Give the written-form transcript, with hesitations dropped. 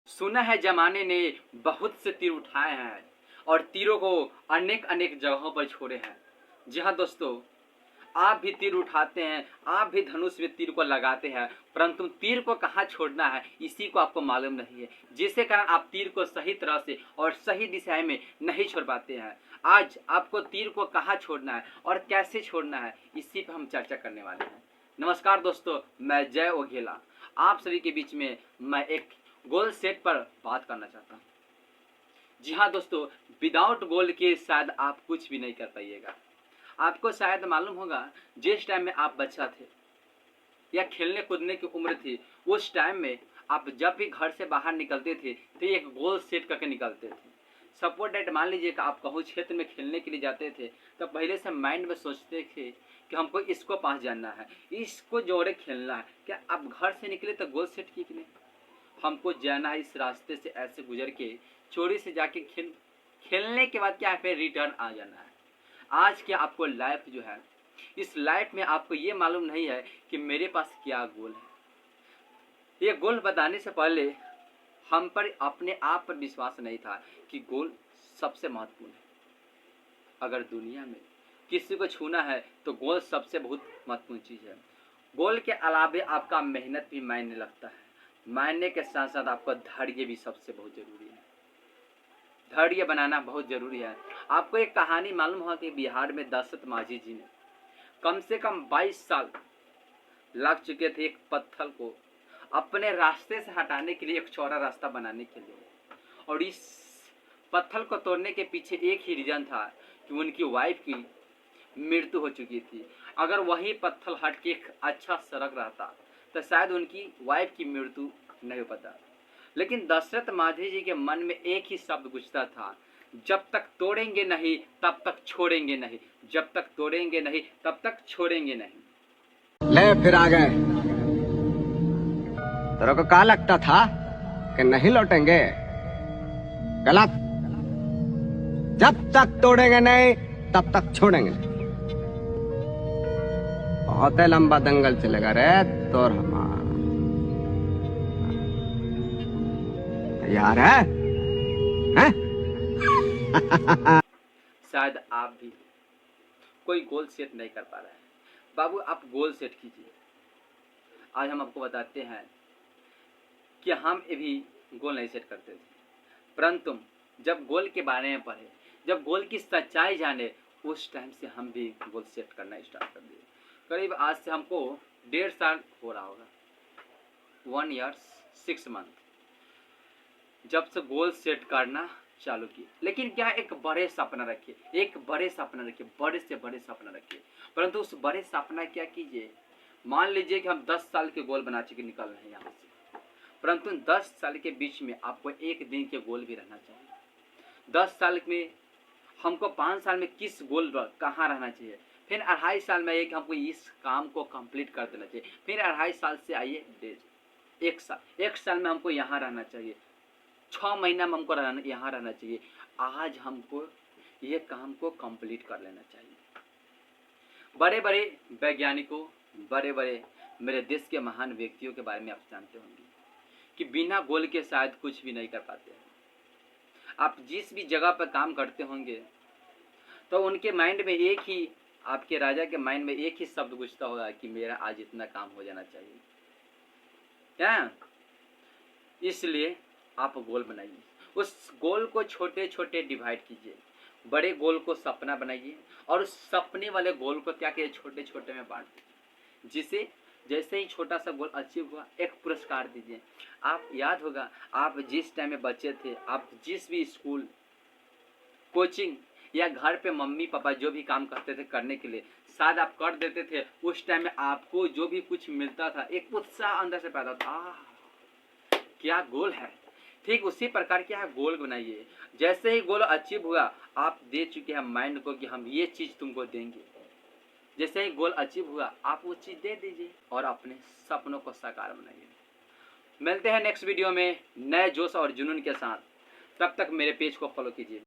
सुना है जमाने ने बहुत से तीर उठाए हैं और तीरों को अनेक अनेक जगहों पर छोड़े हैं। जी हाँ दोस्तों, आप भी तीर उठाते हैं, आप भी धनुष में तीर को लगाते हैं, परंतु तीर को कहाँ छोड़ना है इसी को आपको मालूम नहीं है, जिसके कारण आप तीर को सही तरह से और सही दिशा में नहीं छोड़ पाते हैं। आज आपको तीर को कहाँ छोड़ना है और कैसे छोड़ना है इसी पर हम चर्चा करने वाले हैं। नमस्कार दोस्तों, मैं जय ओघेला आप सभी के बीच में मैं एक गोल सेट पर बात करना चाहता हूँ। जी हाँ दोस्तों, विदाउट गोल के शायद आप कुछ भी नहीं कर पाइएगा। आपको शायद मालूम होगा, जिस टाइम में आप बच्चा थे या खेलने कूदने की उम्र थी, उस टाइम में आप जब भी घर से बाहर निकलते थे तो एक गोल सेट करके निकलते थे। सपोज डेट मान लीजिए कि आप कहूँ क्षेत्र में खेलने के लिए जाते थे तो पहले से माइंड में सोचते थे कि हमको इसको पास जाना है, इसको जोड़े खेलना है। क्या आप घर से निकले तो गोल सेट की कि नहीं, हमको जाना है इस रास्ते से, ऐसे गुजर के चोरी से जाके खेलने के बाद क्या है फिर रिटर्न आ जाना है। आज क्या आपको लाइफ जो है, इस लाइफ में आपको ये मालूम नहीं है कि मेरे पास क्या गोल है। ये गोल बताने से पहले हम पर अपने आप पर विश्वास नहीं था कि गोल सबसे महत्वपूर्ण है। अगर दुनिया में किसी को छूना है तो गोल सबसे बहुत महत्वपूर्ण चीज़ है। गोल के अलावे आपका मेहनत भी मायने लगता है, मायने के साथ साथ आपका धैर्य भी सबसे बहुत ज़रूरी है। धैर्य बनाना बहुत ज़रूरी है। आपको एक कहानी मालूम होगा कि बिहार में दशरथ माझी जी ने कम से कम 22 साल लग चुके थे एक पत्थर को अपने रास्ते से हटाने के लिए, एक चौड़ा रास्ता बनाने के लिए। और इस पत्थर को तोड़ने के पीछे एक ही रीज़न था कि उनकी वाइफ की मृत्यु हो चुकी थी। अगर वही पत्थर हट के एक अच्छा सड़क रहता तो शायद उनकी वाइफ की मृत्यु नहीं हो पाता। लेकिन दशरथ माझी जी के मन में एक ही शब्द गुजरता था, जब तक तोड़ेंगे नहीं तब तक छोड़ेंगे नहीं, जब तक तोड़ेंगे नहीं तब तक छोड़ेंगे नहीं। ले फिर आ गए। तेरे को क्या लगता था कि नहीं लौटेंगे? गलत। जब तक तोड़ेंगे नहीं तब तक छोड़ेंगे नहीं। बहुत लंबा दंगल चलेगा रे तोर हमारा। यार है? शायद आप भी कोई गोल सेट नहीं कर पा रहे हैं। बाबू, आप गोल सेट कीजिए। आज हम आपको बताते हैं कि हम भी गोल नहीं सेट करते थे, परंतु जब गोल के बारे में पढ़े, जब गोल की सच्चाई जाने, उस टाइम से हम भी गोल सेट करना स्टार्ट कर दिए। करीब आज से हमको 1.5 साल हो रहा होगा, 1 ईयर 6 मंथ जब से गोल सेट करना चालू किए। लेकिन क्या, एक बड़े सपना रखिए, एक बड़े सपना रखिए, बड़े से बड़े सपना रखिए। परंतु उस बड़े सपना क्या कीजिए, मान लीजिए कि हम 10 साल के गोल बना चुके निकल रहे हैं यहाँ से, परंतु 10 साल के बीच में आपको एक दिन के गोल भी रहना चाहिए। 10 साल में हमको 5 साल में किस गोल कहाँ रहना चाहिए, फिर 2.5 साल में एक हमको इस काम को कंप्लीट कर देना चाहिए, फिर 2.5 साल से आइए 1 साल में हमको यहाँ रहना चाहिए, 6 महीना में हमको यहाँ रहना चाहिए। आज हमको ये काम को कंप्लीट कर लेना चाहिए। बड़े बड़े वैज्ञानिकों, बड़े बड़े मेरे देश के महान व्यक्तियों के बारे में आप जानते होंगे कि बिना गोल के शायद कुछ भी नहीं कर पाते हैं। आप जिस भी जगह पर काम करते होंगे तो उनके माइंड में एक ही, आपके राजा के माइंड में एक ही शब्द गुजरता होगा कि मेरा आज इतना काम हो जाना चाहिए। क्या? इसलिए आप गोल बनाइए, उस गोल को छोटे छोटे डिवाइड कीजिए, बड़े गोल को सपना बनाइए और उस सपने वाले गोल को क्या कीजिए, छोटे छोटे में बांट दीजिए, जिसे जैसे ही छोटा सा गोल अचीव हुआ एक पुरस्कार दीजिए। आप याद होगा, आप जिस टाइम में बच्चे थे, आप जिस भी स्कूल, कोचिंग या घर पे मम्मी पापा जो भी काम करते थे करने के लिए, शायद आप कर देते थे। उस टाइम में आपको जो भी कुछ मिलता था, एक उत्साह अंदर से पैदा था, क्या गोल है। ठीक उसी प्रकार क्या है, गोल बनाइए। जैसे ही गोल अचीव हुआ, आप दे चुके हैं माइंड को कि हम ये चीज़ तुमको देंगे। जैसे ही गोल अचीव हुआ, आप वो चीज़ दे दीजिए और अपने सपनों को साकार बनाइए। मिलते हैं नेक्स्ट वीडियो में नए जोश और जुनून के साथ। तब तक मेरे पेज को फॉलो कीजिए।